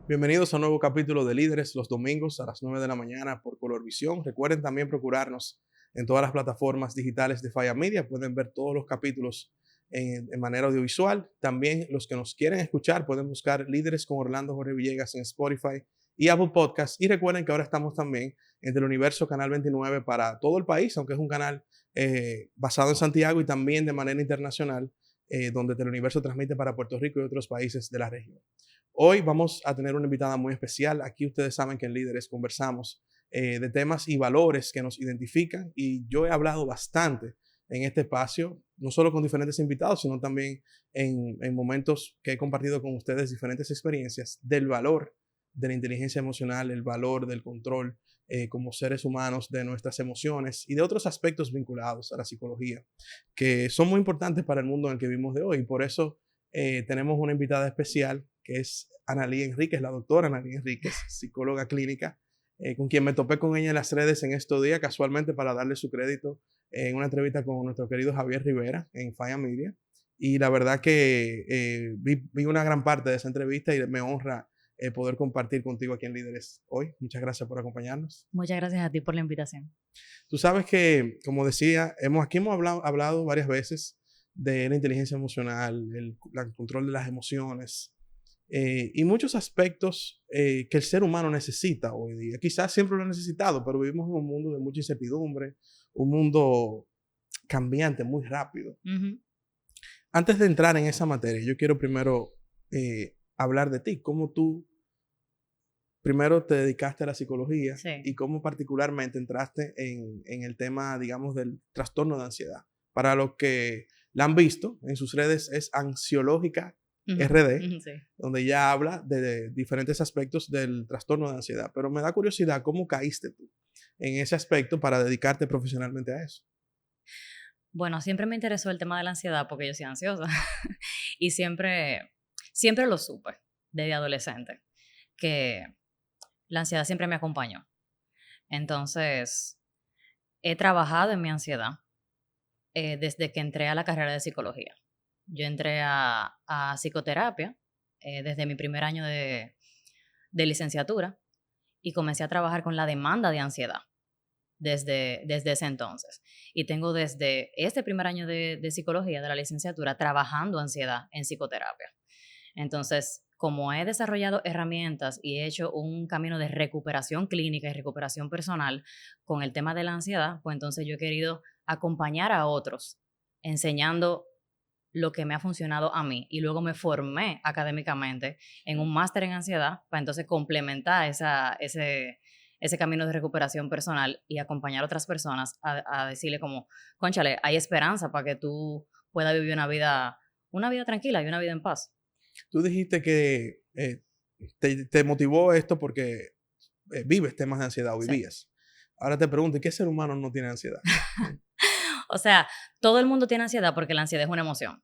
Bienvenidos a un nuevo capítulo de Líderes los domingos a las 9 de la mañana por Colorvisión. Recuerden también procurarnos en todas las plataformas digitales de Faya Media. Pueden ver todos los capítulos en manera audiovisual. También los que nos quieren escuchar pueden buscar Líderes con Orlando Jorge Villegas en Spotify y Apple Podcasts. Y recuerden que ahora estamos también en Teleuniverso Canal 29 para todo el país, aunque es un canal basado en Santiago y también de manera internacional, donde Teleuniverso transmite para Puerto Rico y otros países de la región. Hoy vamos a tener una invitada muy especial. Aquí ustedes saben que en Líderes conversamos de temas y valores que nos identifican, y yo he hablado bastante en este espacio, no solo con diferentes invitados, sino también en momentos que he compartido con ustedes diferentes experiencias del valor de la inteligencia emocional, el valor del control como seres humanos de nuestras emociones y de otros aspectos vinculados a la psicología, que son muy importantes para el mundo en el que vivimos de hoy. Por eso tenemos una invitada especial que es Analí Enríquez, la doctora Analí Enríquez, psicóloga clínica, con quien me topé con ella en las redes en estos días, casualmente para darle su crédito en una entrevista con nuestro querido Javier Rivera en Faya Media. Y la verdad que vi una gran parte de esa entrevista y me honra poder compartir contigo aquí en Líderes hoy. Muchas gracias por acompañarnos. Muchas gracias a ti por la invitación. Tú sabes que, como decía, aquí hemos hablado varias veces de la inteligencia emocional, el control de las emociones, y muchos aspectos que el ser humano necesita hoy día. Quizás siempre lo ha necesitado, pero vivimos en un mundo de mucha incertidumbre, un mundo cambiante, muy rápido. Antes de entrar en esa materia, yo quiero primero hablar de ti, cómo tú primero te dedicaste a la psicología y cómo particularmente entraste en el tema, digamos, del trastorno de ansiedad. Para los que la han visto en sus redes, es Ansiológica RD, donde ella habla de diferentes aspectos del trastorno de ansiedad. Pero me da curiosidad, ¿cómo caíste tú en ese aspecto para dedicarte profesionalmente a eso? Bueno, siempre me interesó el tema de la ansiedad porque yo soy ansiosa y siempre lo supe desde adolescente, que la ansiedad siempre me acompañó. Entonces, he trabajado en mi ansiedad desde que entré a la carrera de psicología. Yo entré a psicoterapia desde mi primer año de licenciatura y comencé a trabajar con la demanda de ansiedad desde ese entonces. Y tengo desde este primer año de psicología de la licenciatura trabajando ansiedad en psicoterapia. Entonces, como he desarrollado herramientas y he hecho un camino de recuperación clínica y recuperación personal con el tema de la ansiedad, pues entonces yo he querido acompañar a otros enseñando lo que me ha funcionado a mí, y luego me formé académicamente en un máster en ansiedad para entonces complementar ese camino de recuperación personal y acompañar a otras personas a decirle como, cónchale, hay esperanza para que tú puedas vivir una vida tranquila y una vida en paz. Tú dijiste que te motivó esto porque vives temas de ansiedad o vivías. Sí. Ahora te pregunto, ¿qué ser humano no tiene ansiedad? O sea, todo el mundo tiene ansiedad porque la ansiedad es una emoción,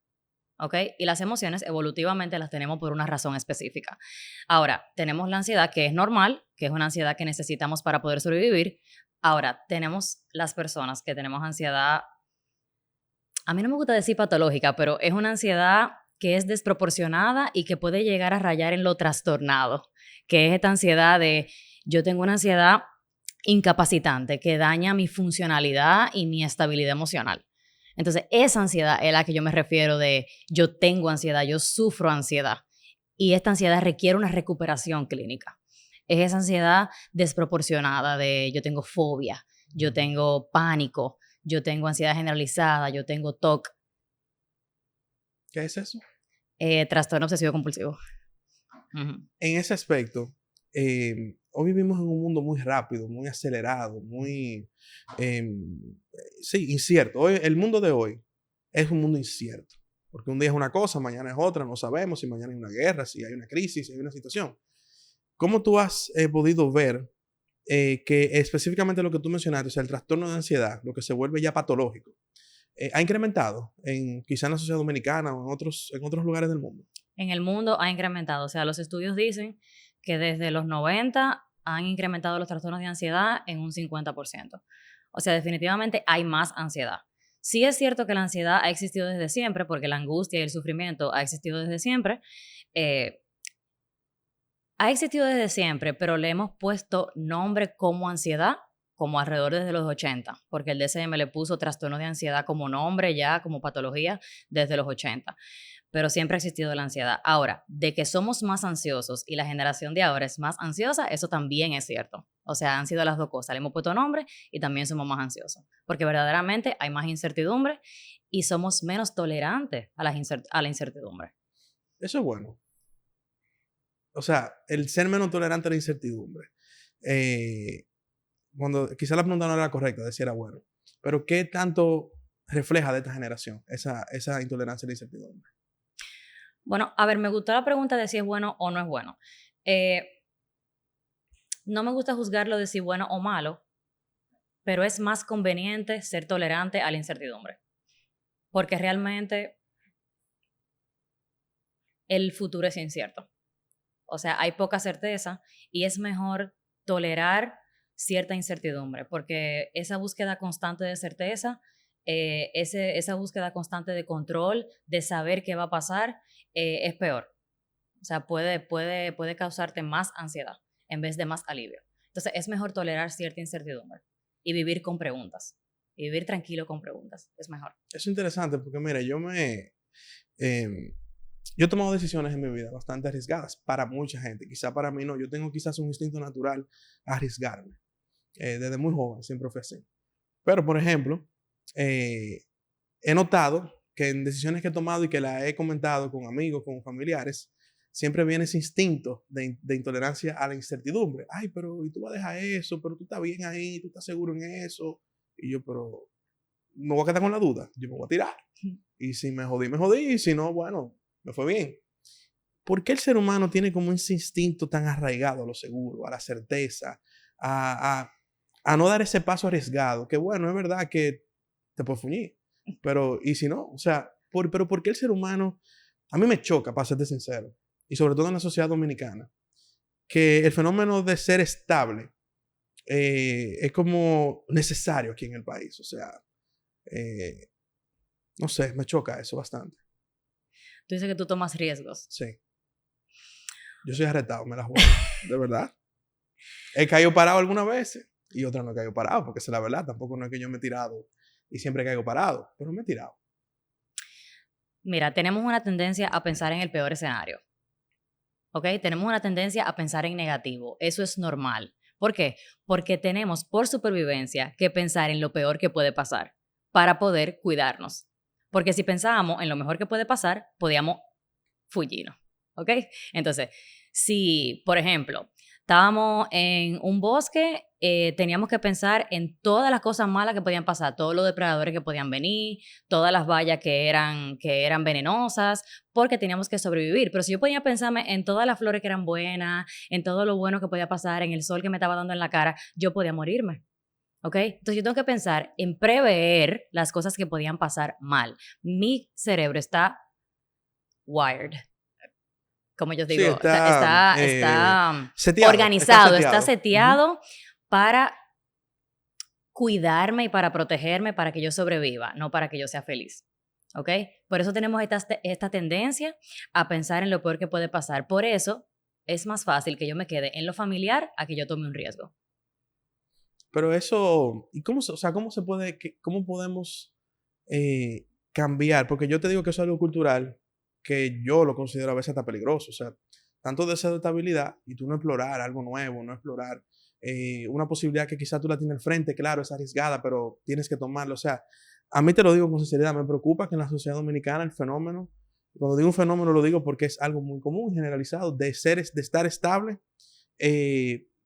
¿ok? Y las emociones evolutivamente las tenemos por una razón específica. Ahora, tenemos la ansiedad que es normal, que es una ansiedad que necesitamos para poder sobrevivir. Ahora, tenemos las personas que tenemos ansiedad, a mí no me gusta decir patológica, pero es una ansiedad que es desproporcionada y que puede llegar a rayar en lo trastornado, que es esta ansiedad de, yo tengo una ansiedad incapacitante que daña mi funcionalidad y mi estabilidad emocional. Entonces, esa ansiedad es a la que yo me refiero de, yo tengo ansiedad, yo sufro ansiedad, y esta ansiedad requiere una recuperación clínica. Es esa ansiedad desproporcionada de, yo tengo fobia, yo tengo pánico, yo tengo ansiedad generalizada, yo tengo TOC. ¿Qué es eso? Trastorno obsesivo compulsivo. En ese aspecto, hoy vivimos en un mundo muy rápido, muy acelerado, muy, sí, incierto. Hoy, el mundo de hoy es un mundo incierto, porque un día es una cosa, mañana es otra, no sabemos si mañana hay una guerra, si hay una crisis, si hay una situación. ¿Cómo tú has podido ver que específicamente lo que tú mencionaste, o sea, el trastorno de ansiedad, lo que se vuelve ya patológico, ha incrementado quizá en la sociedad dominicana o en otros lugares del mundo? En el mundo ha incrementado. O sea, los estudios dicen que desde los 90 han incrementado los trastornos de ansiedad en un 50%. O sea, definitivamente hay más ansiedad. Sí es cierto que la ansiedad ha existido desde siempre, porque la angustia y el sufrimiento ha existido desde siempre, Ha existido desde siempre, pero le hemos puesto nombre como ansiedad como alrededor desde los 80, porque el DSM le puso trastorno de ansiedad como nombre ya, como patología, desde los 80. Pero siempre ha existido la ansiedad. Ahora, de que somos más ansiosos y la generación de ahora es más ansiosa, eso también es cierto. O sea, han sido las dos cosas. Le hemos puesto nombre y también somos más ansiosos. Porque verdaderamente hay más incertidumbre y somos menos tolerantes a la incertidumbre. Eso es bueno. O sea, el ser menos tolerante a la incertidumbre. Cuando quizá la pregunta no era correcta, decir era bueno. Pero ¿qué tanto refleja de esta generación esa intolerancia a la incertidumbre? Bueno, a ver, me gustó la pregunta de si es bueno o no es bueno. No me gusta juzgarlo de si bueno o malo, pero es más conveniente ser tolerante a la incertidumbre. Porque realmente el futuro es incierto. O sea, hay poca certeza y es mejor tolerar cierta incertidumbre, porque esa búsqueda constante de certeza, esa búsqueda constante de control, de saber qué va a pasar, es peor. O sea, puede causarte más ansiedad en vez de más alivio. Entonces, es mejor tolerar cierta incertidumbre y vivir con preguntas. Y vivir tranquilo con preguntas. Es mejor. Es interesante porque, mira, yo he tomado decisiones en mi vida bastante arriesgadas para mucha gente. Quizá para mí no. Yo tengo quizás un instinto natural a arriesgarme. Desde muy joven siempre fue así. Pero, por ejemplo, he notado que en decisiones que he tomado y que las he comentado con amigos, con familiares, siempre viene ese instinto de intolerancia a la incertidumbre. Ay, pero ¿y tú vas a dejar eso? Pero tú estás bien ahí, tú estás seguro en eso. Y yo, pero me voy a quedar con la duda. Yo me voy a tirar. Y si me jodí, me jodí. Y si no, bueno, me fue bien. ¿Por qué el ser humano tiene como ese instinto tan arraigado a lo seguro, a la certeza, a no dar ese paso arriesgado? Que bueno, es verdad que te puedes fuñir, pero ¿y si no? O sea, pero ¿por qué el ser humano? A mí me choca, para serte sincero, y sobre todo en la sociedad dominicana, que el fenómeno de ser estable es como necesario aquí en el país. O sea, eh, no sé, me choca eso bastante. Tú dices que tú tomas riesgos. Sí. Yo soy arrestado, me la juego, de verdad. He caído parado algunas veces y otras no he caído parado, porque esa es la verdad. Tampoco no es que yo me he tirado y siempre caigo parado, pero me he tirado. Mira, tenemos una tendencia a pensar en el peor escenario. ¿Ok? Tenemos una tendencia a pensar en negativo. Eso es normal. ¿Por qué? Porque tenemos por supervivencia que pensar en lo peor que puede pasar para poder cuidarnos. Porque si pensábamos en lo mejor que puede pasar, podíamos fullirnos. ¿Ok? Entonces, si, por ejemplo, estábamos en un bosque, teníamos que pensar en todas las cosas malas que podían pasar, todos los depredadores que podían venir, todas las vallas que eran venenosas, porque teníamos que sobrevivir. Pero si yo podía pensarme en todas las flores que eran buenas, en todo lo bueno que podía pasar, en el sol que me estaba dando en la cara, yo podía morirme. ¿Ok? Entonces yo tengo que pensar en prever las cosas que podían pasar mal. Mi cerebro está wired, como yo Sí, digo, está seteado, está organizado, está seteado. Ujú. seteado para cuidarme y para protegerme, para que yo sobreviva, no para que yo sea feliz. ¿Ok? Por eso tenemos esta tendencia a pensar en lo peor que puede pasar. Por eso es más fácil que yo me quede en lo familiar a que yo tome un riesgo. Pero eso, ¿y o sea, cómo se puede, cómo podemos cambiar? Porque yo te digo que eso es algo cultural que yo lo considero a veces hasta peligroso. O sea, tanto deseo de estabilidad y tú no explorar algo nuevo, no explorar una posibilidad que quizás tú la tienes al frente, claro, es arriesgada, pero tienes que tomarlo. O sea, a mí te lo digo con sinceridad, me preocupa que en la sociedad dominicana el fenómeno, cuando digo un fenómeno lo digo porque es algo muy común, generalizado, de estar estable,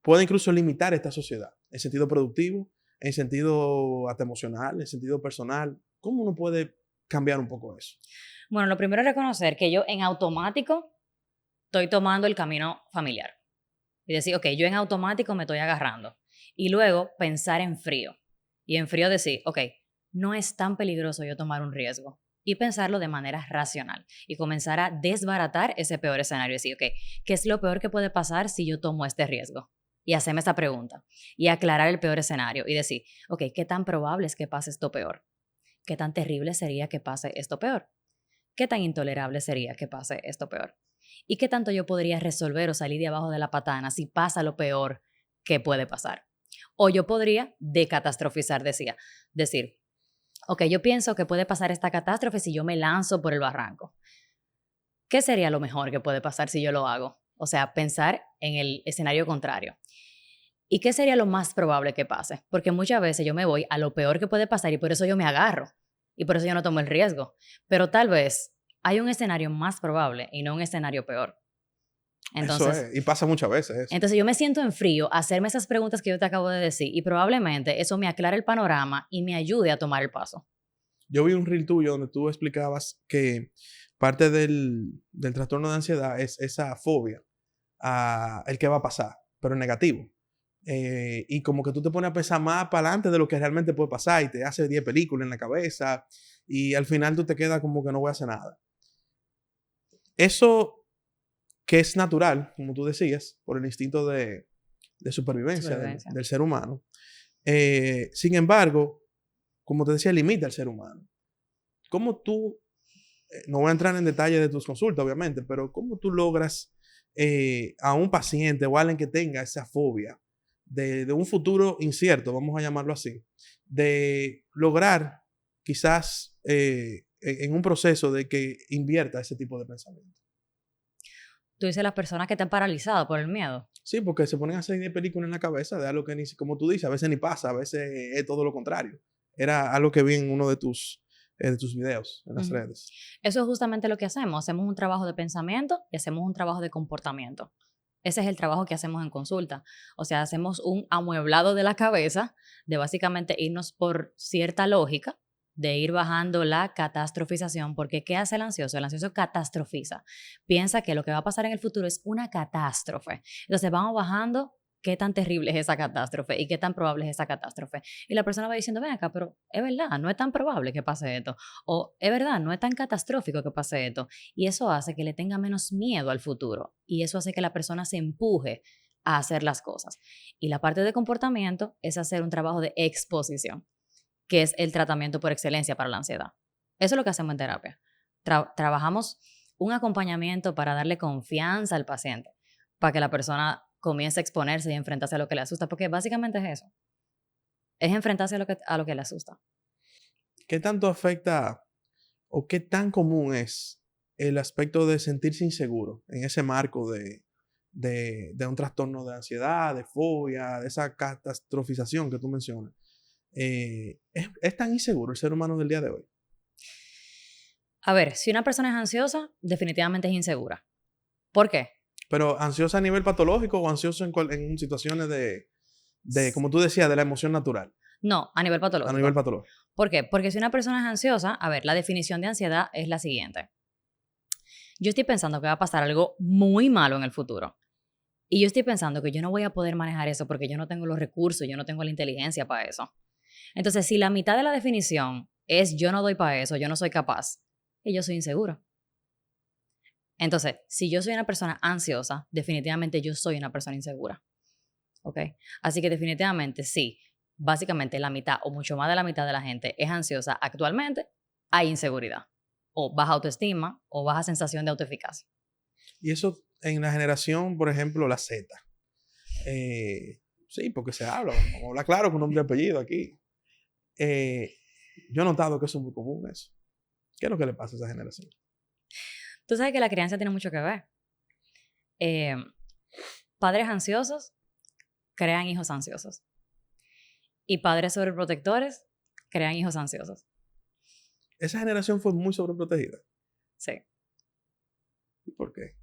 puede incluso limitar esta sociedad en sentido productivo, en sentido hasta emocional, en sentido personal. ¿Cómo uno puede cambiar un poco eso? Bueno, lo primero es reconocer que yo en automático estoy tomando el camino familiar. Y decir, ok, yo en automático me estoy agarrando. Y luego pensar en frío. Y en frío decir, ok, no es tan peligroso yo tomar un riesgo. Y pensarlo de manera racional. Y comenzar a desbaratar ese peor escenario. Decir, ok, ¿qué es lo peor que puede pasar si yo tomo este riesgo? Y hacerme esta pregunta. Y aclarar el peor escenario. Y decir, ok, ¿qué tan probable es que pase esto peor? ¿Qué tan terrible sería que pase esto peor? ¿Qué tan intolerable sería que pase esto peor? ¿Y qué tanto yo podría resolver o salir de abajo de la patana si pasa lo peor que puede pasar? O yo podría decatastrofizar, decir, ok, yo pienso que puede pasar esta catástrofe si yo me lanzo por el barranco. ¿Qué sería lo mejor que puede pasar si yo lo hago? O sea, pensar en el escenario contrario. ¿Y qué sería lo más probable que pase? Porque muchas veces yo me voy a lo peor que puede pasar y por eso yo me agarro. Y por eso yo no tomo el riesgo. Pero tal vez hay un escenario más probable y no un escenario peor. Eso Entonces, es, y pasa muchas veces eso. entonces yo me siento en frío a hacerme esas preguntas que yo te acabo de decir y probablemente eso me aclare el panorama y me ayude a tomar el paso. Yo vi un reel tuyo donde tú explicabas que parte del trastorno de ansiedad es esa fobia a el que va a pasar, pero en negativo. Y como que tú te pones a pensar más para adelante de lo que realmente puede pasar y te hace 10 películas en la cabeza y al final tú te quedas como que no voy a hacer nada. Eso que es natural, como tú decías, por el instinto de supervivencia del ser humano. Sin embargo, como te decía, limita al ser humano. ¿Cómo tú, no voy a entrar en detalle de tus consultas, obviamente, pero cómo tú logras a un paciente o a alguien que tenga esa fobia de un futuro incierto, vamos a llamarlo así, de lograr quizás en un proceso de que invierta ese tipo de pensamiento? Tú dices las personas que están paralizadas por el miedo. Sí, porque se ponen a hacer películas en la cabeza de algo que ni, como tú dices, a veces ni pasa, a veces es todo lo contrario. Era algo que vi en uno de tus videos en las redes. Eso es justamente lo que hacemos. Hacemos un trabajo de pensamiento y hacemos un trabajo de comportamiento. Ese es el trabajo que hacemos en consulta. O sea, hacemos un amueblado de la cabeza de básicamente irnos por cierta lógica, de ir bajando la catastrofización, porque ¿qué hace el ansioso? El ansioso catastrofiza. Piensa que lo que va a pasar en el futuro es una catástrofe. Entonces vamos bajando qué tan terrible es esa catástrofe y qué tan probable es esa catástrofe. Y la persona va diciendo, ven acá, pero es verdad, no es tan probable que pase esto. O es verdad, no es tan catastrófico que pase esto. Y eso hace que le tenga menos miedo al futuro. Y eso hace que la persona se empuje a hacer las cosas. Y la parte de comportamiento es hacer un trabajo de exposición, que es el tratamiento por excelencia para la ansiedad. Eso es lo que hacemos en terapia. Trabajamos un acompañamiento para darle confianza al paciente, para que la persona comience a exponerse y enfrentarse a lo que le asusta, porque básicamente es eso. Es enfrentarse a lo que le asusta. ¿Qué tanto afecta o qué tan común es el aspecto de sentirse inseguro en ese marco de un trastorno de de fobia, de esa catastrofización que tú mencionas? ¿Es tan inseguro el ser humano del día de hoy? A ver, si una persona es ansiosa, definitivamente es insegura. ¿Por qué? Pero ansiosa a nivel patológico o ansioso en situaciones como tú decías, de la emoción natural. No, a nivel patológico. A nivel patológico. ¿Por qué? Porque si una persona es ansiosa, a ver, la definición de ansiedad es la siguiente. Yo estoy pensando que va a pasar algo muy malo en el futuro. Y yo estoy pensando que yo no voy a poder manejar eso porque yo no tengo los recursos, yo no tengo la inteligencia para eso. Entonces, si la mitad de la definición es yo no doy para eso, yo no soy capaz, y yo soy insegura. Entonces, si yo soy una persona ansiosa, definitivamente yo soy una persona insegura. ¿Ok? Así que definitivamente sí, básicamente la mitad o mucho más de la mitad de la gente es ansiosa actualmente, hay inseguridad. O baja autoestima o baja sensación de autoeficacia. Y eso en la generación, por ejemplo, la Z. Sí, porque se habla, vamos a hablar claro con nombre y apellido aquí. Yo he notado que eso es muy común eso. ¿Qué es lo que le pasa a esa generación? Tú sabes que la crianza tiene mucho que ver. Padres ansiosos crean hijos ansiosos. Y padres sobreprotectores crean hijos ansiosos. Esa generación fue muy sobreprotegida. Sí. ¿Y por qué?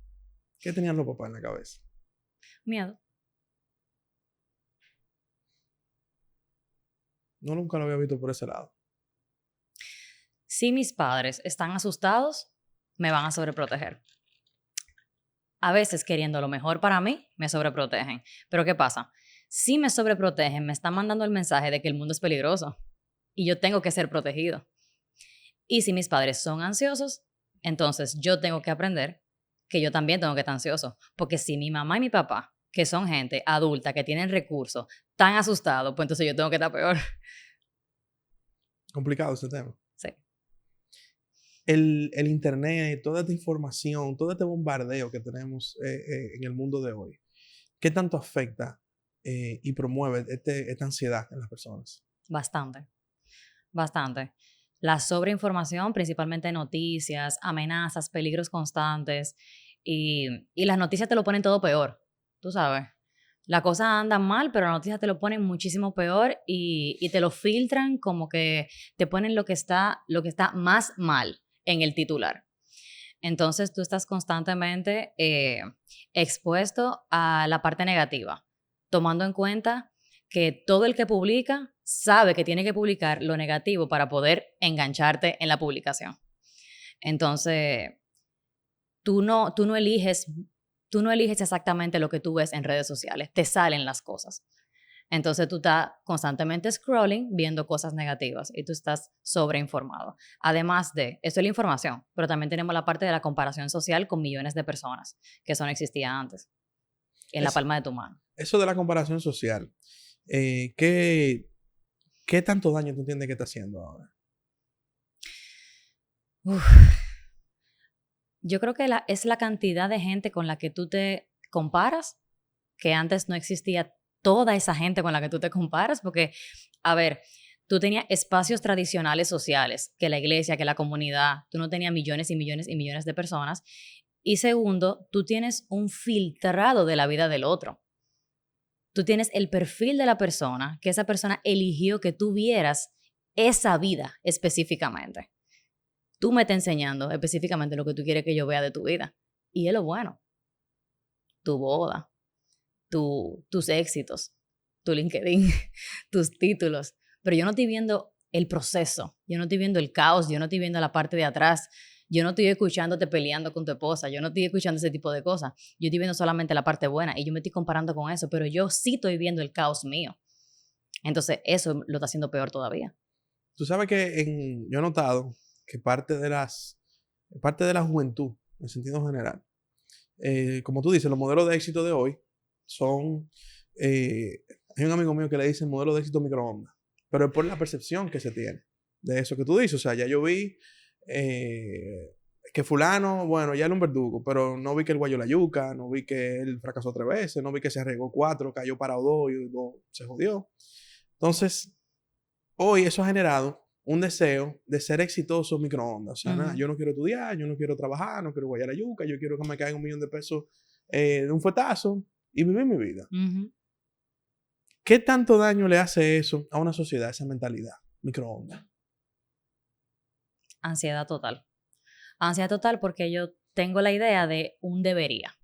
¿Qué tenían los papás en la cabeza? Miedo. No, nunca lo había visto por ese lado. Si mis padres están asustados, me van a sobreproteger. A veces, queriendo lo mejor para mí, me sobreprotegen. Pero ¿qué pasa? Si me sobreprotegen, me están mandando el mensaje de que el mundo es peligroso y yo tengo que ser protegido. Y si mis padres son ansiosos, entonces yo tengo que aprender que yo también tengo que estar ansioso. Porque si mi mamá y mi papá, que son gente adulta, que tienen recursos, están asustados, pues entonces yo tengo que estar peor. Complicado ese tema. Sí. el internet, toda esta información, todo este bombardeo que tenemos en el mundo de hoy, ¿qué tanto afecta y promueve esta ansiedad en las personas? Bastante, bastante. La sobreinformación, principalmente noticias, amenazas, peligros constantes, y las noticias te lo ponen todo peor, tú sabes. La cosa anda mal, pero las noticias te lo ponen muchísimo peor y te lo filtran como que te ponen lo que está más mal en el titular. Entonces tú estás constantemente expuesto a la parte negativa, tomando en cuenta que todo el que publica sabe que tiene que publicar lo negativo para poder engancharte en la publicación. Entonces, tú no eliges, tú no eliges exactamente lo que tú ves en redes sociales, te salen las cosas. Entonces tú estás constantemente scrolling, viendo cosas negativas y tú estás sobreinformado. Además de, esto es la información, pero también tenemos la parte de la comparación social con millones de personas, que eso no existía antes, en la Es, palma de tu mano. eso de la comparación social, ¿qué, qué tanto daño tú entiendes que está haciendo ahora? Uf, yo creo que es la cantidad de gente con la que tú te comparas, que antes no existía toda esa gente con la que tú te comparas, porque, a ver, tú tenías espacios tradicionales sociales, que la iglesia, que la comunidad, tú no tenías millones y millones y millones de personas. Y segundo, tú tienes un filtrado de la vida del otro. Tú tienes el perfil de la persona, que esa persona eligió que tú vieras esa vida específicamente. Tú me estás enseñando específicamente lo que tú quieres que yo vea de tu vida. Y es lo bueno. Tu boda, tus éxitos, tu LinkedIn, tus títulos. Pero yo no estoy viendo el proceso, yo no estoy viendo el caos, yo no estoy viendo la parte de atrás, yo no estoy escuchándote peleando con tu esposa, yo no estoy escuchando ese tipo de cosas. Yo estoy viendo solamente la parte buena y yo me estoy comparando con eso, pero yo sí estoy viendo el caos mío. Entonces eso lo está haciendo peor todavía. Tú sabes que yo he notado que parte de la juventud, en sentido general, como tú dices, los modelos de éxito de hoy son, hay un amigo mío que le dice modelo de éxito microondas, pero es por la percepción que se tiene de eso que tú dices. O sea, ya yo vi que fulano, bueno, ya era un verdugo, pero no vi que él guayó la yuca, no vi que él fracasó 3 veces, no vi que se arriesgó 4, cayó parado 2 y 2 se jodió. Entonces, hoy eso ha generado un deseo de ser exitoso en microondas. O sea, nada, Ujú. yo no quiero estudiar, yo no quiero trabajar, no quiero guayar la yuca, yo quiero que me caiga 1 millón de pesos de un fuetazo y vivir mi vida. Ujú. ¿Qué tanto daño le hace eso a una sociedad, esa mentalidad? Microondas. Ansiedad total. Ansiedad total porque yo tengo la idea de un debería.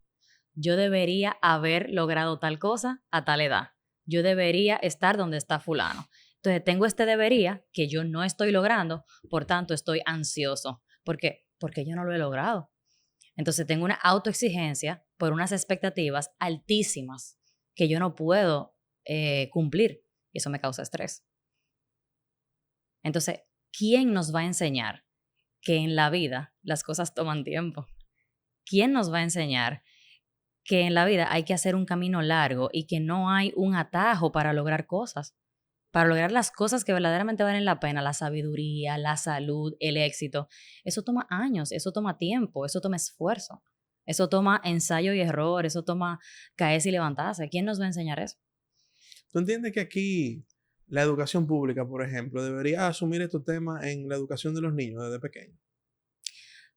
Yo debería haber logrado tal cosa a tal edad. Yo debería estar donde está fulano. Entonces tengo este debería que yo no estoy logrando, por tanto estoy ansioso. ¿Por qué? Porque yo no lo he logrado. Entonces tengo una autoexigencia por unas expectativas altísimas que yo no puedo cumplir y eso me causa estrés. Entonces, ¿quién nos va a enseñar que en la vida las cosas toman tiempo? ¿Quién nos va a enseñar que en la vida hay que hacer un camino largo y que no hay un atajo para lograr cosas? Para lograr las cosas que verdaderamente valen la pena, la sabiduría, la salud, el éxito, eso toma años, eso toma tiempo, eso toma esfuerzo, eso toma ensayo y error, eso toma caerse y levantarse. ¿Quién nos va a enseñar eso? ¿Tú entiendes que aquí la educación pública, por ejemplo, debería asumir estos temas en la educación de los niños desde pequeños?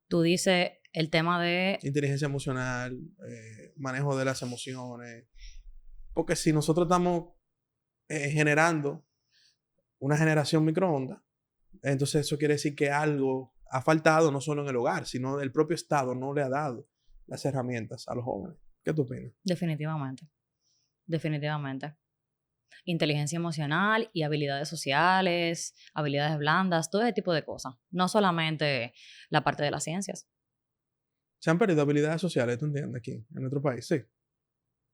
Tú dices el tema de... Inteligencia emocional, manejo de las emociones. Porque si nosotros estamos generando una generación microondas, entonces eso quiere decir que algo ha faltado no solo en el hogar, sino el propio Estado no le ha dado las herramientas a los jóvenes. ¿Qué tú opinas? Definitivamente, definitivamente. Inteligencia emocional y habilidades sociales, habilidades blandas, todo ese tipo de cosas. No solamente la parte de las ciencias. Se han perdido habilidades sociales, ¿tú entiendes? Aquí, en nuestro país, sí.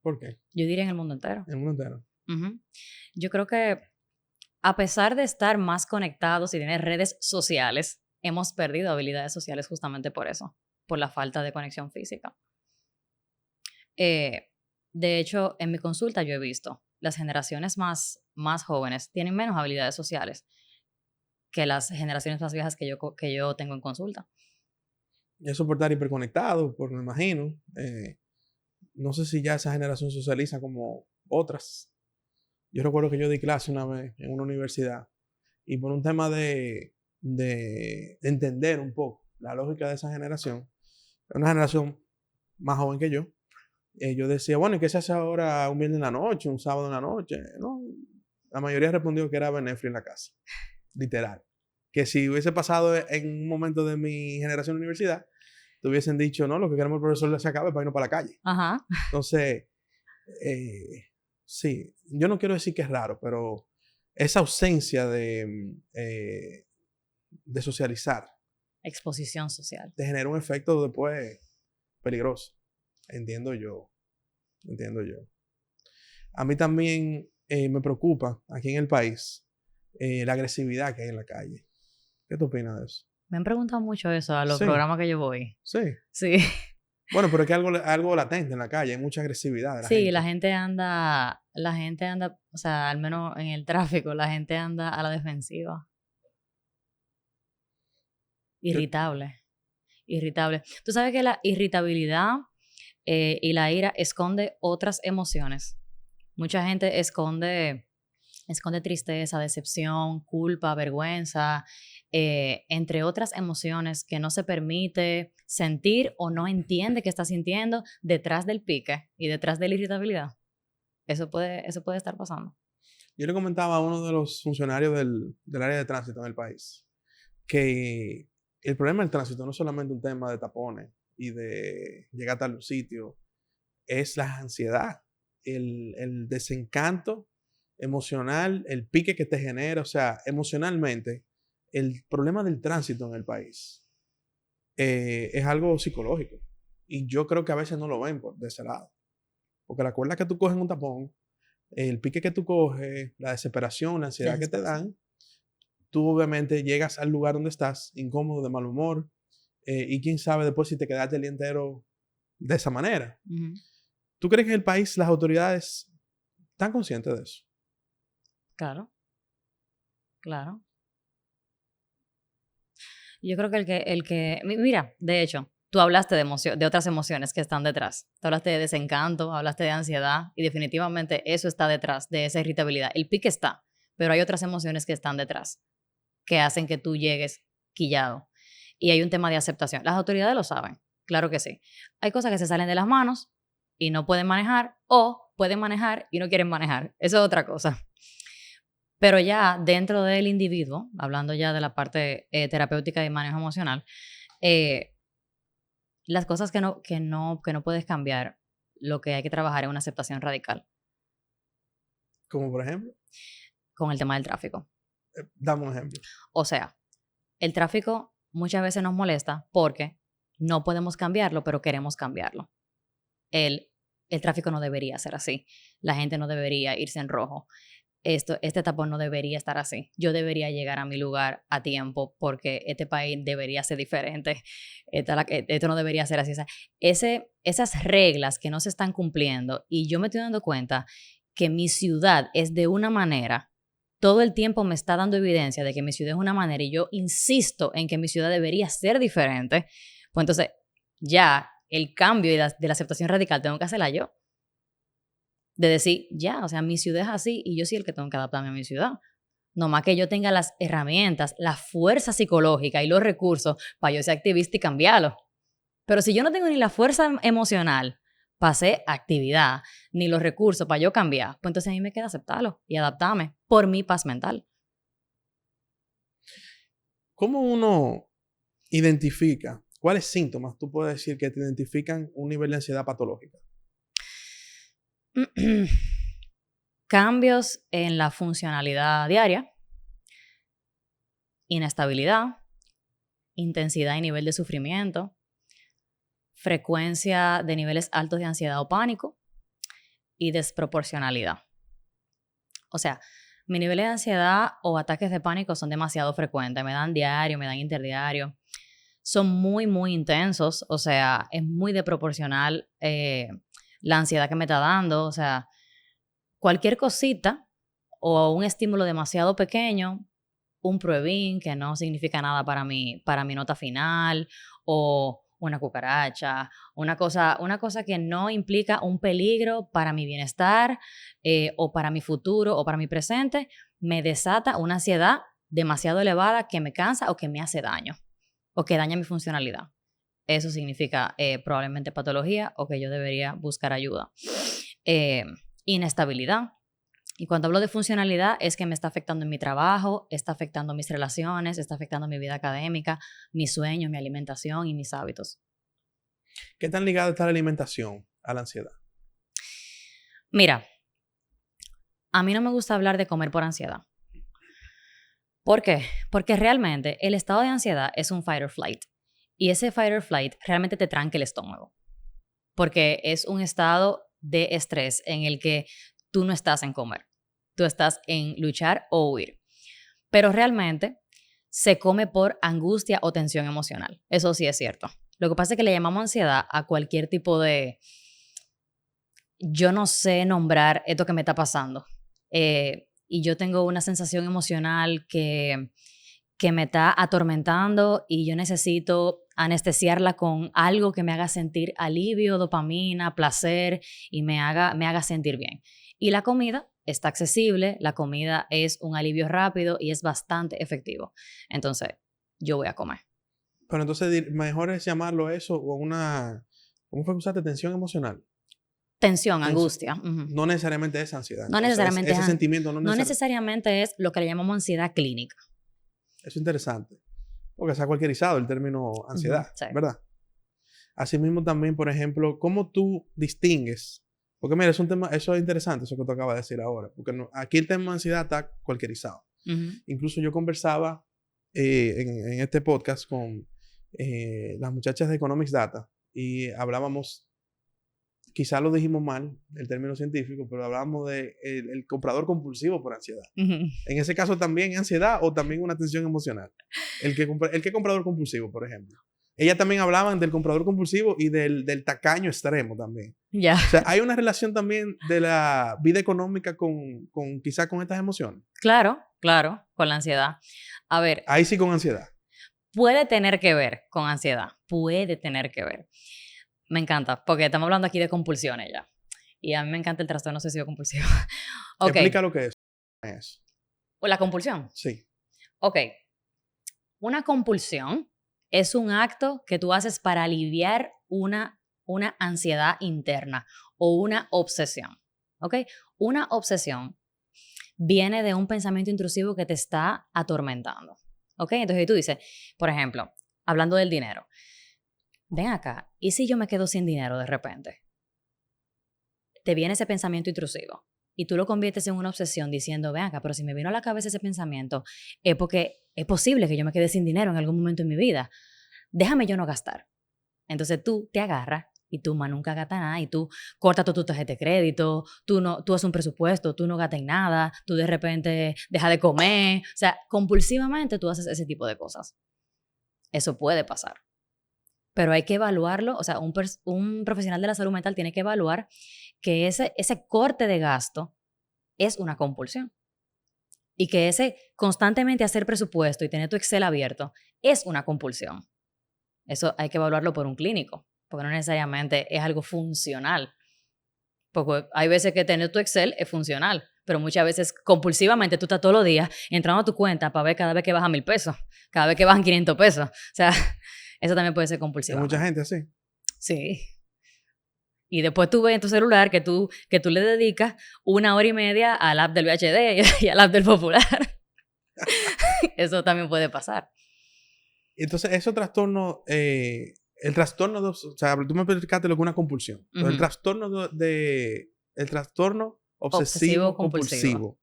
¿Por qué? Yo diría en el mundo entero. En el mundo entero. Ujú. Yo creo que a pesar de estar más conectados y tener redes sociales, hemos perdido habilidades sociales justamente por eso, por la falta de conexión física. Eh, de hecho, en mi consulta yo he visto las generaciones más jóvenes tienen menos habilidades sociales. que las generaciones más viejas que yo tengo en consulta. Eso por estar hiperconectado, por me imagino. No sé si ya esa generación socializa como otras. Yo recuerdo que yo di clase una vez en una universidad y por un tema de entender un poco la lógica de esa generación, una generación más joven que yo decía, bueno, ¿y qué se hace ahora un viernes en la noche, un sábado en la noche? No, la mayoría respondió que era ver Netflix en la casa, literal. Que si hubiese pasado en un momento de mi generación de universidad, te hubiesen dicho, no, lo que queremos el profesor se acabe para irnos para la calle. Ajá. Entonces, sí, yo no quiero decir que es raro, pero esa ausencia de socializar Exposición social. te genera un efecto después peligroso. Entiendo yo. A mí también me preocupa aquí en el país la agresividad que hay en la calle. ¿Qué tú opinas de eso? Me han preguntado mucho eso a los Sí, programas que yo voy. sí. Sí. Bueno, pero es que algo latente en la calle, hay mucha agresividad de la Sí, gente. la gente anda, o sea, al menos en el tráfico, la gente anda a la defensiva. Irritable. Tú sabes que la irritabilidad y la ira esconde otras emociones. Mucha gente esconde tristeza, decepción, culpa, vergüenza, entre otras emociones que no se permite sentir o no entiende que está sintiendo detrás del pique y detrás de la irritabilidad. Eso puede estar pasando. Yo le comentaba a uno de los funcionarios del área de tránsito en el país que el problema del tránsito no es solamente un tema de tapones y de llegar a tal sitio, es la ansiedad, el desencanto emocional, el pique que te genera, o sea, emocionalmente, el problema del tránsito en el país es algo psicológico. Y yo creo que a veces no lo ven de ese lado. Porque la cuerda que tú coges en un tapón, el pique que tú coges, la desesperación, la ansiedad que te dan, tú obviamente llegas al lugar donde estás, incómodo, de mal humor, y quién sabe después si te quedaste el día entero de esa manera. Uh-huh. ¿Tú crees que en el país las autoridades están conscientes de eso? Claro. Yo creo que mira, de hecho, tú hablaste de otras emociones que están detrás. Tú hablaste de desencanto, hablaste de ansiedad y definitivamente eso está detrás de esa irritabilidad. El pique está, pero hay otras emociones que están detrás que hacen que tú llegues quillado. Y hay un tema de aceptación. Las autoridades lo saben, claro que sí. Hay cosas que se salen de las manos y no pueden manejar o pueden manejar y no quieren manejar. Eso es otra cosa. Pero ya dentro del individuo, hablando ya de la parte terapéutica y manejo emocional, las cosas que no puedes cambiar, lo que hay que trabajar es una aceptación radical. Como por ejemplo, con el tema del tráfico. Dame un ejemplo. O sea, el tráfico muchas veces nos molesta porque no podemos cambiarlo, pero queremos cambiarlo. El tráfico no debería ser así. La gente no debería irse en rojo. Este tapón no debería estar así. Yo debería llegar a mi lugar a tiempo porque este país debería ser diferente. Esto no debería ser así. O sea, esas reglas que no se están cumpliendo y yo me estoy dando cuenta que mi ciudad es de una manera, todo el tiempo me está dando evidencia de que mi ciudad es una manera y yo insisto en que mi ciudad debería ser diferente, pues entonces ya el cambio de la aceptación radical tengo que hacerla yo. De decir, ya, o sea, mi ciudad es así y yo soy el que tengo que adaptarme a mi ciudad. No más que yo tenga las herramientas, la fuerza psicológica y los recursos para yo ser activista y cambiarlo. Pero si yo no tengo ni la fuerza emocional para hacer actividad, ni los recursos para yo cambiar, pues entonces a mí me queda aceptarlo y adaptarme por mi paz mental. ¿Cómo uno identifica cuáles síntomas tú puedes decir que te identifican un nivel de ansiedad patológica? Cambios en la funcionalidad diaria, inestabilidad, intensidad y nivel de sufrimiento, frecuencia de niveles altos de ansiedad o pánico y desproporcionalidad. O sea, mis niveles de ansiedad o ataques de pánico son demasiado frecuentes, me dan diario, me dan interdiario, son muy, muy intensos, o sea, es muy desproporcional la ansiedad que me está dando, o sea, cualquier cosita o un estímulo demasiado pequeño un pruebín que no significa nada para mi nota final, o una cucaracha, una cosa que no implica un peligro para mi bienestar o para mi futuro o para mi presente, me desata una ansiedad demasiado elevada que me cansa o que me hace daño o que daña mi funcionalidad. Eso significa probablemente patología o que yo debería buscar ayuda. Inestabilidad. Y cuando hablo de funcionalidad es que me está afectando en mi trabajo, está afectando mis relaciones, está afectando mi vida académica, mis sueños, mi alimentación y mis hábitos. ¿Qué tan ligada está la alimentación a la ansiedad? Mira, a mí no me gusta hablar de comer por ansiedad. ¿Por qué? Porque realmente el estado de ansiedad es un fight or flight. Y ese fight or flight realmente te tranca el estómago. Porque es un estado de estrés en el que tú no estás en comer. Tú estás en luchar o huir. Pero realmente se come por angustia o tensión emocional. Eso sí es cierto. Lo que pasa es que le llamamos ansiedad a cualquier tipo de... Yo no sé nombrar esto que me está pasando. Y yo tengo una sensación emocional que me está atormentando y yo necesito anestesiarla con algo que me haga sentir alivio, dopamina, placer y me haga sentir bien. Y la comida está accesible, la comida es un alivio rápido y es bastante efectivo. Entonces, yo voy a comer. Pero entonces mejor es llamarlo eso o una... ¿Cómo fue que usaste? Tensión emocional. Tensión, angustia. Uh-huh. No necesariamente es ansiedad. No necesariamente ese sentimiento no necesariamente es lo que le llamamos ansiedad clínica. Eso es interesante. Porque se ha cualquierizado el término ansiedad, uh-huh, sí. ¿verdad? Asimismo también, por ejemplo, ¿cómo tú distingues? Porque mira, es un tema, eso es interesante, eso que tú acabas de decir ahora. Porque aquí el tema de ansiedad está cualquierizado. Uh-huh. Incluso yo conversaba en este podcast con las muchachas de Economics Data y hablábamos, quizás lo dijimos mal, el término científico, pero hablábamos de el comprador compulsivo por ansiedad. Uh-huh. En ese caso también ansiedad o también una tensión emocional. El que comprador compulsivo, por ejemplo. Ellas también hablaban del comprador compulsivo y del tacaño extremo también. Ya. O sea, hay una relación también de la vida económica con quizás con estas emociones. Claro, con la ansiedad. A ver. Ahí sí con ansiedad. Puede tener que ver con ansiedad. Puede tener que ver. Me encanta, porque estamos hablando aquí de compulsiones ya. Y a mí me encanta el trastorno obsesivo compulsivo. Okay. Explica lo que es. ¿O la compulsión? Sí. Ok. Una compulsión es un acto que tú haces para aliviar una ansiedad interna o una obsesión. ¿Ok? Una obsesión viene de un pensamiento intrusivo que te está atormentando. ¿Ok? Entonces tú dices, por ejemplo, hablando del dinero. Ven acá, ¿y si yo me quedo sin dinero de repente? Te viene ese pensamiento intrusivo y tú lo conviertes en una obsesión diciendo, ven acá, pero si me vino a la cabeza ese pensamiento es porque es posible que yo me quede sin dinero en algún momento en mi vida. Déjame yo no gastar. Entonces tú te agarras y tú más nunca gastas nada y tú cortas tu tarjeta de crédito, tú haces un presupuesto, tú no gastas en nada, tú de repente dejas de comer. O sea, compulsivamente tú haces ese tipo de cosas. Eso puede pasar. Pero hay que evaluarlo, o sea, un profesional de la salud mental tiene que evaluar que ese corte de gasto es una compulsión. Y que ese constantemente hacer presupuesto y tener tu Excel abierto es una compulsión. Eso hay que evaluarlo por un clínico, porque no necesariamente es algo funcional. Porque hay veces que tener tu Excel es funcional, pero muchas veces compulsivamente tú estás todos los días entrando a tu cuenta para ver cada vez que bajan 1,000 pesos, cada vez que bajan 500 pesos. O sea... Eso también puede ser compulsivo. Hay mucha gente así. Sí. Y después tú ves en tu celular que tú le dedicas 1 hora y media al app del VHD y al app del Popular. Eso también puede pasar. Entonces, ese trastorno, el trastorno, o sea, tú me explicaste lo que es una compulsión. Uh-huh. El trastorno el trastorno obsesivo compulsivo.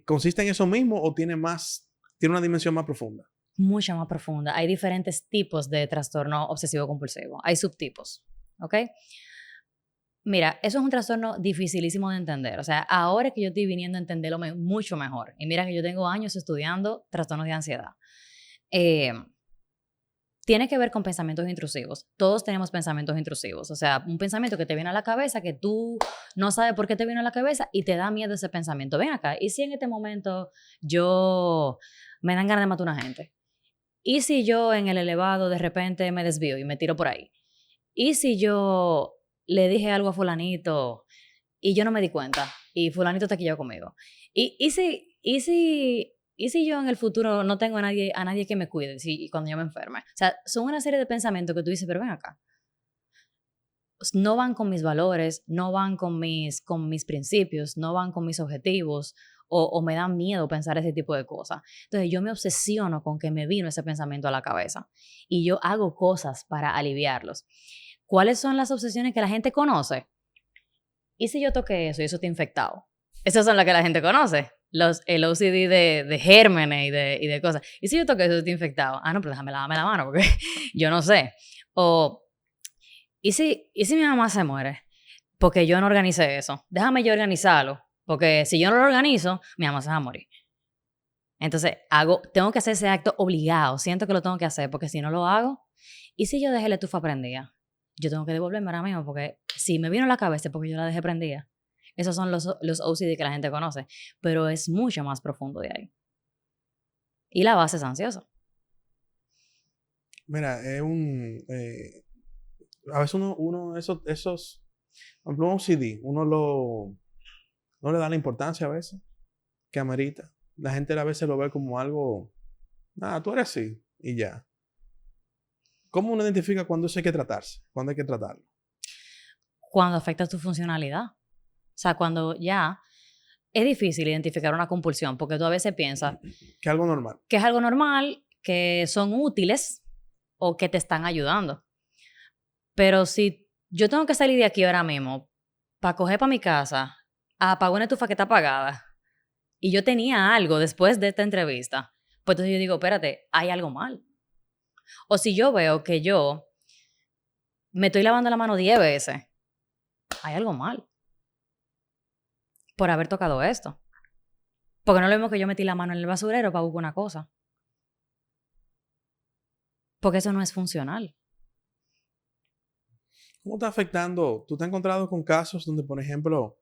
¿Consiste en eso mismo o tiene una dimensión más profunda? Mucho más profunda. Hay diferentes tipos de trastorno obsesivo-compulsivo. Hay subtipos, ¿ok? Mira, eso es un trastorno dificilísimo de entender. O sea, ahora que yo estoy viniendo a entenderlo mucho mejor. Y mira que yo tengo años estudiando trastornos de ansiedad. tiene que ver con pensamientos intrusivos. Todos tenemos pensamientos intrusivos. O sea, un pensamiento que te viene a la cabeza, que tú no sabes por qué te vino a la cabeza y te da miedo ese pensamiento. Ven acá, ¿y si en este momento yo me dan ganas de matar a una gente? ¿Y si yo en el elevado de repente me desvío y me tiro por ahí? ¿Y si yo le dije algo a fulanito y yo no me di cuenta y fulanito está quillado conmigo? ¿Y si yo en el futuro no tengo a nadie que me cuide cuando yo me enferme? O sea, son una serie de pensamientos que tú dices, pero ven acá. No van con mis valores, no van con mis principios, no van con mis objetivos, o me dan miedo pensar ese tipo de cosas. Entonces yo me obsesiono con que me vino ese pensamiento a la cabeza y yo hago cosas para aliviarlos. ¿Cuáles son las obsesiones que la gente conoce? ¿Y si yo toqué eso y eso está infectado? Esas son las que la gente conoce. El OCD de gérmenes y de cosas. ¿Y si yo toqué eso y está infectado? Ah, no, pero déjame lavarme la mano porque yo no sé. O, ¿y si mi mamá se muere? Porque yo no organicé eso. Déjame yo organizarlo. Porque si yo no lo organizo, mi mamá se va a morir. Entonces, tengo que hacer ese acto obligado. Siento que lo tengo que hacer porque si no lo hago, ¿y si yo dejé la estufa prendida? Yo tengo que devolverme ahora mismo porque si me vino a la cabeza es porque yo la dejé prendida. Esos son los OCD que la gente conoce, pero es mucho más profundo de ahí. Y la base es ansiosa. Mira, a veces por ejemplo, un OCD, no le da la importancia a veces que amerita. La gente a veces lo ve como algo, nada, tú eres así y ya. ¿Cómo uno identifica cuándo eso hay que tratarse? ¿Cuándo hay que tratarlo? Cuando afecta tu funcionalidad. O sea, cuando ya es difícil identificar una compulsión porque tú a veces piensas Que es algo normal. que es algo normal, que son útiles o que te están ayudando. Pero si yo tengo que salir de aquí ahora mismo para coger para mi casa, a apagar una estufa que está apagada, y yo tenía algo después de esta entrevista, pues entonces yo digo, espérate, hay algo mal. O si yo veo que yo me estoy lavando la mano 10 veces, hay algo mal por haber tocado esto. Porque no es lo mismo que yo metí la mano en el basurero para buscar una cosa. Porque eso no es funcional. ¿Cómo está afectando? ¿Tú te has encontrado con casos donde, por ejemplo,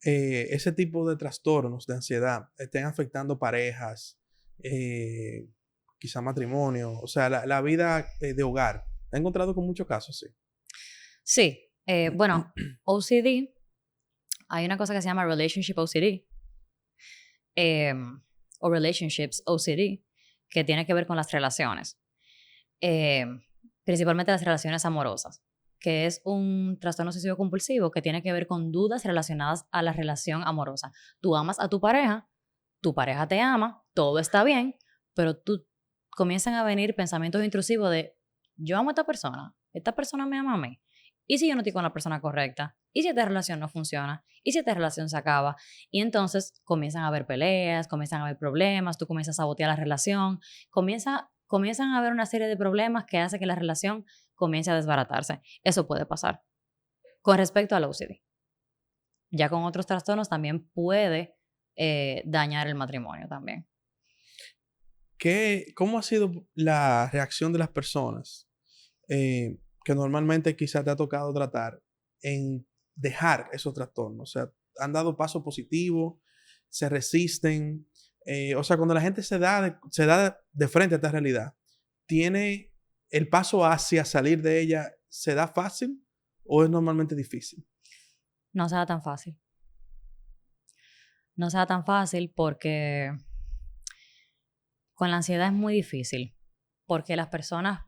ese tipo de trastornos de ansiedad estén afectando parejas, quizá matrimonio, o sea, la vida de hogar? ¿Te has encontrado con muchos casos, sí? Sí. Bueno, OCD, hay una cosa que se llama Relationship OCD. O Relationships OCD, que tiene que ver con las relaciones. Principalmente las relaciones amorosas, que es un trastorno obsesivo compulsivo que tiene que ver con dudas relacionadas a la relación amorosa. Tú amas a tu pareja te ama, todo está bien, pero tú comienzan a venir pensamientos intrusivos de yo amo a esta persona me ama a mí. ¿Y si yo no estoy con la persona correcta? ¿Y si esta relación no funciona? ¿Y si esta relación se acaba? Y entonces comienzan a haber peleas, comienzan a haber problemas, tú comienzas a sabotear la relación, comienzan a haber una serie de problemas que hace que la relación comience a desbaratarse. Eso puede pasar. Con respecto al OCD. Ya con otros trastornos también puede dañar el matrimonio también. ¿Cómo ha sido la reacción de las personas que normalmente quizás te ha tocado tratar en dejar esos trastornos? O sea, han dado paso positivo, se resisten. O sea, cuando la gente se da de frente a esta realidad, ¿tiene el paso hacia salir de ella, se da fácil o es normalmente difícil? No será tan fácil. No será tan fácil porque con la ansiedad es muy difícil. Porque las personas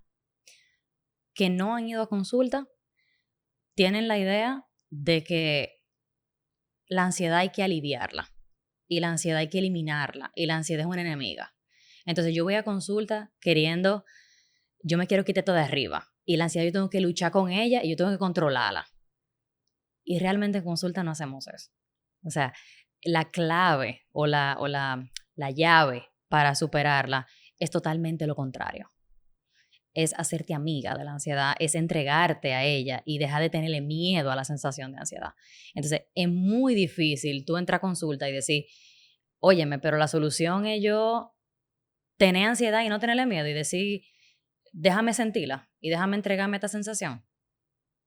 que no han ido a consulta tienen la idea de que la ansiedad hay que aliviarla y la ansiedad hay que eliminarla y la ansiedad es una enemiga. Entonces yo voy a consulta yo me quiero quitar todo de arriba y la ansiedad yo tengo que luchar con ella y yo tengo que controlarla. Y realmente en consulta no hacemos eso. O sea, la clave o la llave para superarla es totalmente lo contrario. Es hacerte amiga de la ansiedad, es entregarte a ella y dejar de tenerle miedo a la sensación de ansiedad. Entonces, es muy difícil tú entrar a consulta y decir, óyeme, pero la solución es yo tener ansiedad y no tenerle miedo y decir, déjame sentirla y déjame entregarme esta sensación,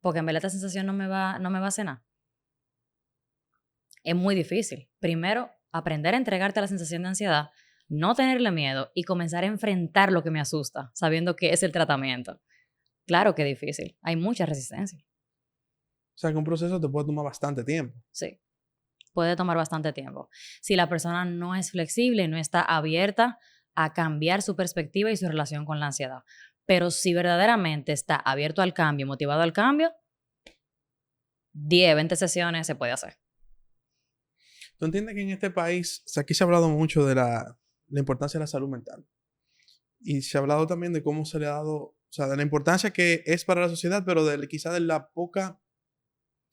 porque en verdad esta sensación no me va a hacer nada. Es muy difícil. Primero, aprender a entregarte a la sensación de ansiedad, no tenerle miedo y comenzar a enfrentar lo que me asusta, sabiendo que es el tratamiento. Claro que es difícil. Hay mucha resistencia. O sea, que un proceso te puede tomar bastante tiempo. Sí, puede tomar bastante tiempo. Si la persona no es flexible y no está abierta a cambiar su perspectiva y su relación con la ansiedad. Pero si verdaderamente está abierto al cambio, motivado al cambio, 10, 20 sesiones se puede hacer. ¿Tú entiendes que en este país, o sea, aquí se ha hablado mucho de la importancia de la salud mental? Y se ha hablado también de cómo se le ha dado, o sea, de la importancia que es para la sociedad, pero quizá de la poca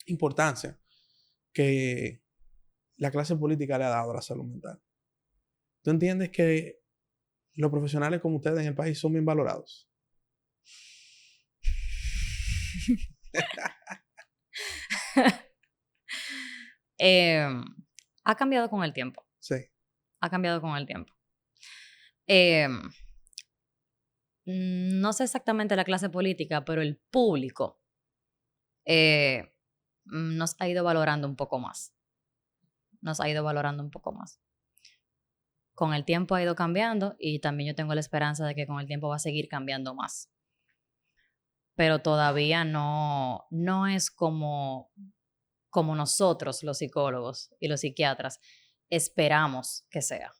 importancia que la clase política le ha dado a la salud mental. ¿Tú entiendes que los profesionales como ustedes en el país son bien valorados? Ha cambiado con el tiempo. Sí. Ha cambiado con el tiempo. Em, no sé exactamente la clase política, pero el público nos ha ido valorando un poco más. Nos ha ido valorando un poco más. Con el tiempo ha ido cambiando y también yo tengo la esperanza de que con el tiempo va a seguir cambiando más. Pero todavía no es como nosotros, los psicólogos y los psiquiatras, esperamos que sea.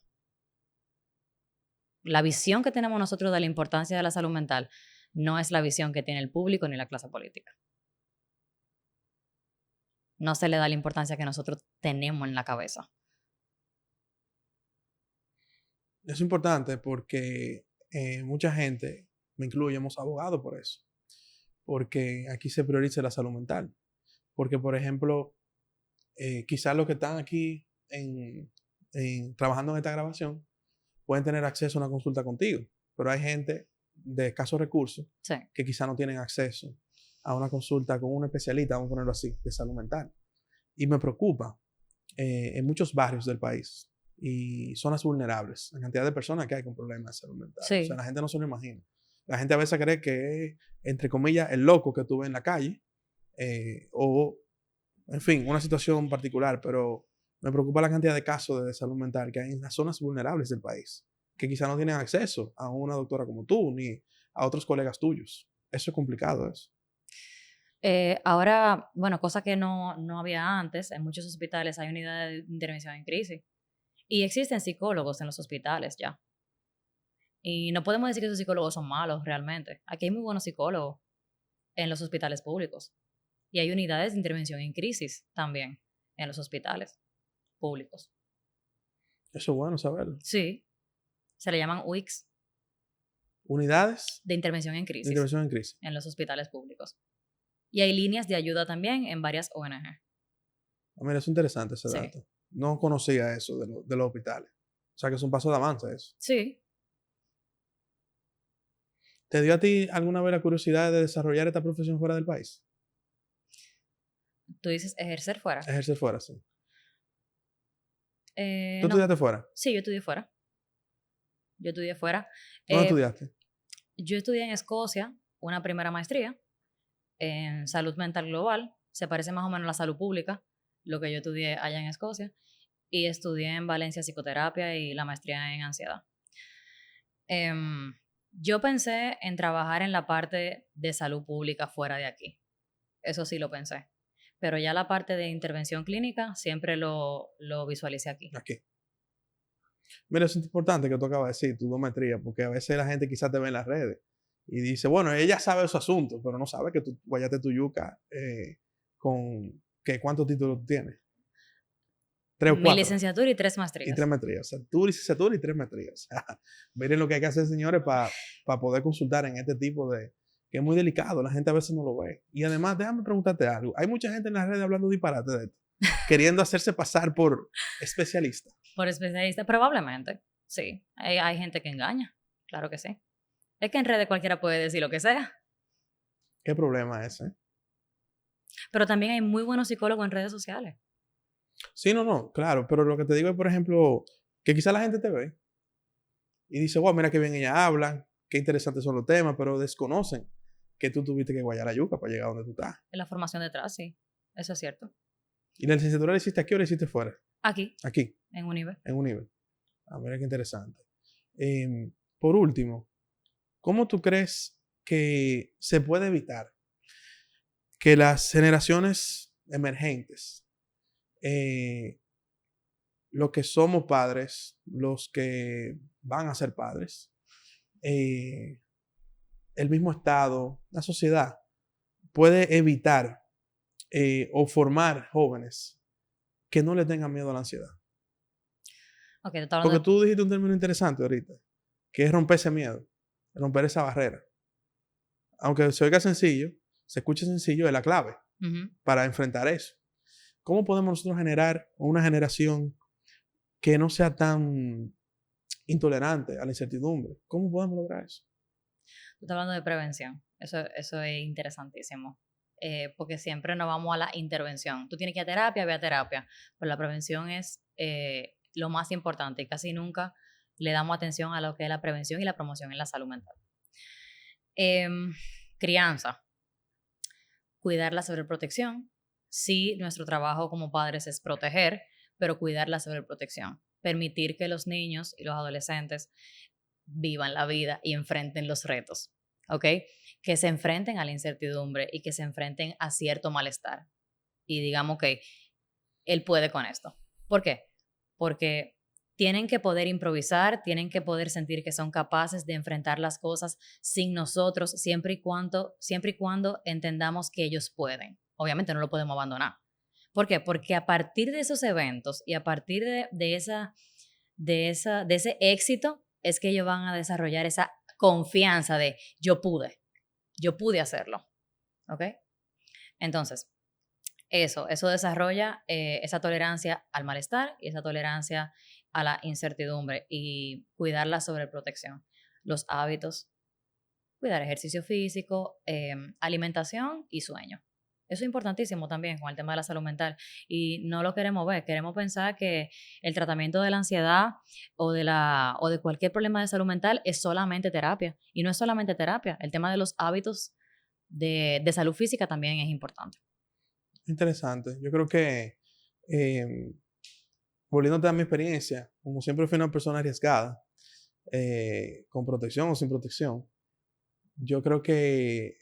La visión que tenemos nosotros de la importancia de la salud mental no es la visión que tiene el público ni la clase política. No se le da la importancia que nosotros tenemos en la cabeza. Es importante porque mucha gente, me incluyo, hemos abogado por eso. Porque aquí se prioriza la salud mental. Porque, por ejemplo, quizás los que están aquí trabajando en esta grabación pueden tener acceso a una consulta contigo, pero hay gente de escasos recursos que quizás no tienen acceso a una consulta con un especialista, vamos a ponerlo así, de salud mental. Y me preocupa en muchos barrios del país y zonas vulnerables, la cantidad de personas que hay con problemas de salud mental. Sí. O sea, la gente no se lo imagina. La gente a veces cree que es, entre comillas, el loco que tú ves en la calle o, en fin, una situación particular, pero me preocupa la cantidad de casos de salud mental que hay en las zonas vulnerables del país, que quizá no tienen acceso a una doctora como tú, ni a otros colegas tuyos. Eso es complicado, eso. Ahora, bueno, cosa que no había antes, en muchos hospitales hay unidades de intervención en crisis y existen psicólogos en los hospitales ya. Y no podemos decir que esos psicólogos son malos realmente. Aquí hay muy buenos psicólogos en los hospitales públicos. Y hay unidades de intervención en crisis también en los hospitales públicos. Eso es bueno saberlo. Sí. Se le llaman UICs. Unidades de intervención en crisis. De intervención en crisis. En los hospitales públicos. Y hay líneas de ayuda también en varias ONG. Mira, es interesante ese dato. No conocía eso de los hospitales. O sea que es un paso de avance eso. Sí. ¿Te dio a ti alguna vez la curiosidad de desarrollar esta profesión fuera del país? ¿Tú dices ejercer fuera? Ejercer fuera, sí. ¿Tú no. estudiaste fuera? Sí, yo estudié fuera. ¿Dónde estudiaste? Yo estudié en Escocia una primera maestría en salud mental global. Se parece más o menos a la salud pública, lo que yo estudié allá en Escocia. Y estudié en Valencia psicoterapia y la maestría en ansiedad. Yo pensé en trabajar en la parte de salud pública fuera de aquí. Eso sí lo pensé. Pero ya la parte de intervención clínica siempre lo visualicé aquí. Aquí. Mira, eso es importante que tú acabas de decir, tu dometría, porque a veces la gente quizás te ve en las redes y dice, bueno, ella sabe su asunto, pero no sabe que tú guayaste tu yuca con cuántos títulos tú tienes. 3 o 4. Mi licenciatura y 3 maestrías. Y 3 maestrías. O sea, tu licenciatura y 3 maestrías. Miren lo que hay que hacer, señores, para poder consultar en este tipo de... que es muy delicado. La gente a veces no lo ve. Y además, déjame preguntarte algo. Hay mucha gente en las redes hablando disparate de esto. Queriendo hacerse pasar por especialista. Por especialista, probablemente. Sí. Hay gente que engaña. Claro que sí. Es que en redes cualquiera puede decir lo que sea. ¿Qué problema es ese? Pero también hay muy buenos psicólogos en redes sociales. Sí, no, claro. Pero lo que te digo es, por ejemplo, que quizá la gente te ve y dice, wow, mira qué bien ella habla, qué interesantes son los temas, pero desconocen que tú tuviste que guayar la yuca para llegar a donde tú estás. En la formación detrás, sí. Eso es cierto. ¿Y la licenciatura la hiciste aquí o la hiciste fuera? Aquí, Aquí, en Unive. en un nivel. Ah, mira qué interesante. Por último, ¿cómo tú crees que se puede evitar que las generaciones emergentes, los que somos padres, los que van a ser padres, eh, el mismo Estado, la sociedad, puede evitar o formar jóvenes que no le tengan miedo a la ansiedad? Ok, tú estás Porque hablando tú dijiste un término interesante ahorita, que es romper ese miedo, romper esa barrera. Aunque se oiga sencillo, se escuche sencillo, es la clave de... Ujú. para enfrentar eso. ¿Cómo podemos nosotros generar una generación que no sea tan intolerante a la incertidumbre? ¿Cómo podemos lograr eso? Tú estás hablando de prevención. Eso es interesantísimo. Porque siempre nos vamos a la intervención. Tú tienes que ir a terapia, ve a terapia. Pero la prevención es lo más importante y casi nunca le damos atención a lo que es la prevención y la promoción en la salud mental. Crianza. Cuidar la sobreprotección. Sí, nuestro trabajo como padres es proteger, pero cuidar la sobreprotección. Permitir que los niños y los adolescentes vivan la vida y enfrenten los retos, ¿ok? Que se enfrenten a la incertidumbre y que se enfrenten a cierto malestar. Y digamos que él puede con esto. ¿Por qué? Porque tienen que poder improvisar, tienen que poder sentir que son capaces de enfrentar las cosas sin nosotros, siempre y cuando entendamos que ellos pueden. Obviamente no lo podemos abandonar. ¿Por qué? Porque a partir de esos eventos y a partir de ese éxito es que ellos van a desarrollar esa confianza de yo pude hacerlo. ¿Ok? Entonces, eso desarrolla esa tolerancia al malestar y esa tolerancia a la incertidumbre y cuidar la sobreprotección. Los hábitos, cuidar ejercicio físico, alimentación y sueño. Eso es importantísimo también con el tema de la salud mental y no lo queremos ver. Queremos pensar que el tratamiento de la ansiedad o de cualquier problema de salud mental es solamente terapia. Y no es solamente terapia. El tema de los hábitos de salud física también es importante. Interesante. Yo creo que, eh, volviéndote a mi experiencia, como siempre fui una persona arriesgada, con protección o sin protección, yo creo que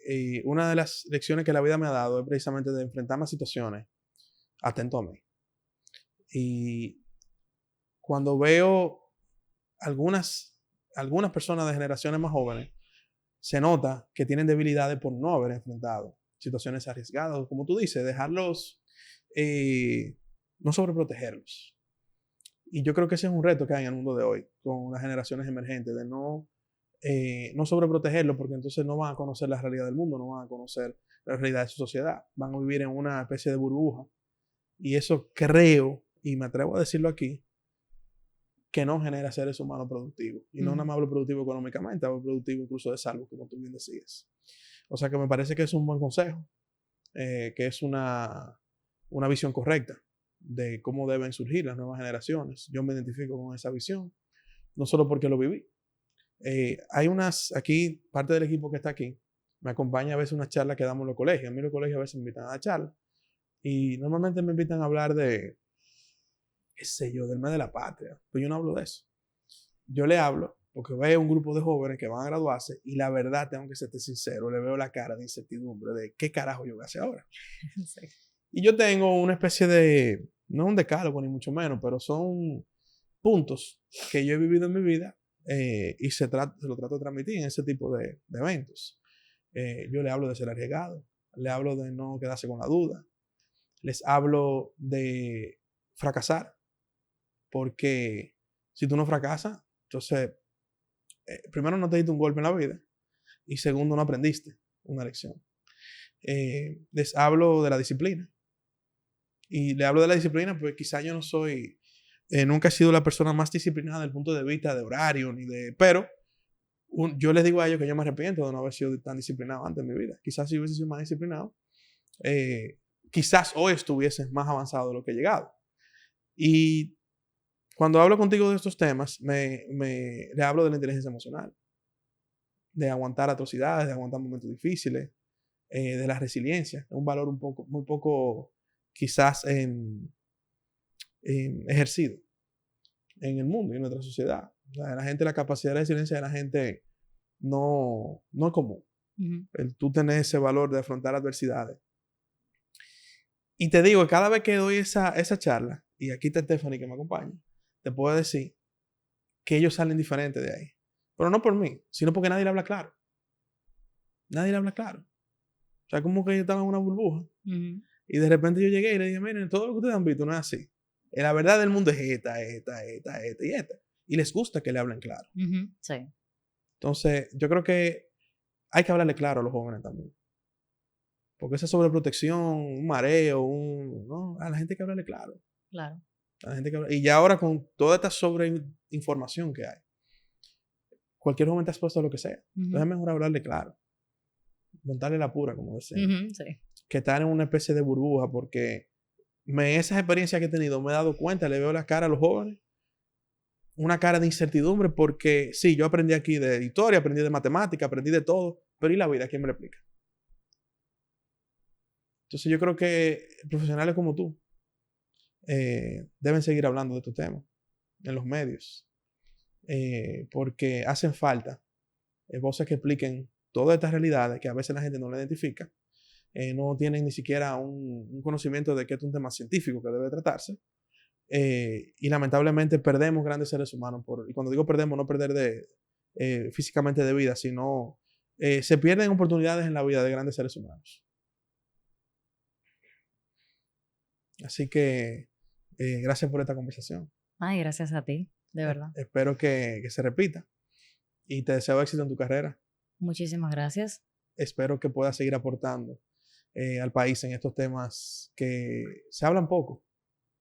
una de las lecciones que la vida me ha dado es precisamente de enfrentarme a situaciones atento a mí. Y cuando veo algunas personas de generaciones más jóvenes, se nota que tienen debilidades por no haber enfrentado situaciones arriesgadas, o como tú dices, dejarlos, no sobreprotegerlos. Y yo creo que ese es un reto que hay en el mundo de hoy, con las generaciones emergentes, de no sobreprotegerlos, porque entonces no van a conocer la realidad del mundo, no van a conocer la realidad de su sociedad, van a vivir en una especie de burbuja. Y eso creo, y me atrevo a decirlo aquí, que no genera seres humanos productivos. Y no nada más hablo productivo económicamente, hablo productivo incluso de salud, como tú bien decías. O sea que me parece que es un buen consejo, que es una visión correcta de cómo deben surgir las nuevas generaciones. Yo me identifico con esa visión, no solo porque lo viví. Aquí, parte del equipo que está aquí, me acompaña a veces una charla que damos en los colegios. A mí en los colegios a veces me invitan a dar charlas. Y normalmente me invitan a hablar de, qué sé yo, del mes de la patria. Pero yo no hablo de eso. Yo le hablo porque veo un grupo de jóvenes que van a graduarse y la verdad, tengo que serte sincero, le veo la cara de incertidumbre de qué carajo yo voy a hacer ahora. Sí. Y yo tengo una especie de, no un decálogo ni mucho menos, pero son puntos que yo he vivido en mi vida y se lo trato de transmitir en ese tipo de eventos. Yo le hablo de ser arriesgado, le hablo de no quedarse con la duda, les hablo de fracasar, porque si tú no fracasas, entonces, primero no te diste un golpe en la vida y segundo no aprendiste una lección. Les hablo de la disciplina y le hablo de la disciplina porque quizá yo no soy, nunca he sido la persona más disciplinada desde el punto de vista de horario, pero yo les digo a ellos que yo me arrepiento de no haber sido tan disciplinado antes en mi vida. Quizás si hubiese sido más disciplinado, quizás hoy estuviese más avanzado de lo que he llegado. Y cuando hablo contigo de estos temas, le hablo de la inteligencia emocional. de aguantar atrocidades, de aguantar momentos difíciles, de la resiliencia. Es un valor muy poco quizás ejercido en el mundo y en nuestra sociedad. La gente, la capacidad de resiliencia de la gente no es común. Tú tener ese valor de afrontar adversidades. Y te digo, cada vez que doy esa charla, y aquí está Stephanie que me acompaña, te puedo decir que ellos salen diferentes de ahí. Pero no por mí, sino porque nadie le habla claro. Nadie le habla claro. O sea, como que ellos estaban en una burbuja. Y de repente yo llegué y le dije, miren, todo lo que ustedes han visto no es así. La verdad del mundo es esta y esta. Y les gusta que le hablen claro. Sí. Entonces, yo creo que hay que hablarle claro a los jóvenes también. Porque esa sobreprotección, un mareo, ¿no? A la gente hay que hablarle claro. Claro. A la gente y ya ahora con toda esta sobreinformación que hay, cualquier joven está expuesto a lo que sea. Entonces es mejor hablarle claro. Montarle la pura, como decían. Sí. Que estar en una especie de burbuja, porque esas experiencias que he tenido me he dado cuenta, le veo la cara a los jóvenes, una cara de incertidumbre, porque sí, yo aprendí aquí de historia, aprendí de matemática, aprendí de todo, pero ¿y la vida? ¿Quién me la explica? Entonces yo creo que profesionales como tú deben seguir hablando de estos temas en los medios, porque hacen falta voces que expliquen todas estas realidades que a veces la gente no la identifica, no tienen ni siquiera un conocimiento de que es un tema científico que debe tratarse, y lamentablemente perdemos grandes seres humanos, y cuando digo perdemos, no perder físicamente de vida, sino se pierden oportunidades en la vida de grandes seres humanos. Así que gracias por esta conversación. Ay, gracias a ti, de verdad. Espero que se repita y te deseo éxito en tu carrera. Muchísimas gracias. Espero que puedas seguir aportando al país en estos temas que se hablan poco,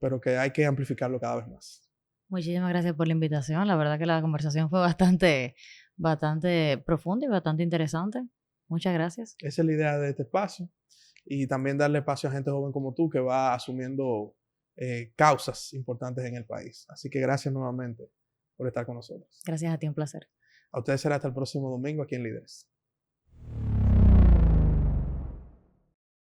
pero que hay que amplificarlo cada vez más. Muchísimas gracias por la invitación. La verdad que la conversación fue bastante profunda y bastante interesante. Muchas gracias. Esa es la idea de este espacio. Y también darle espacio a gente joven como tú que va asumiendo causas importantes en el país. Así que gracias nuevamente por estar con nosotros. Gracias a ti, un placer. A ustedes será hasta el próximo domingo aquí en Líderes.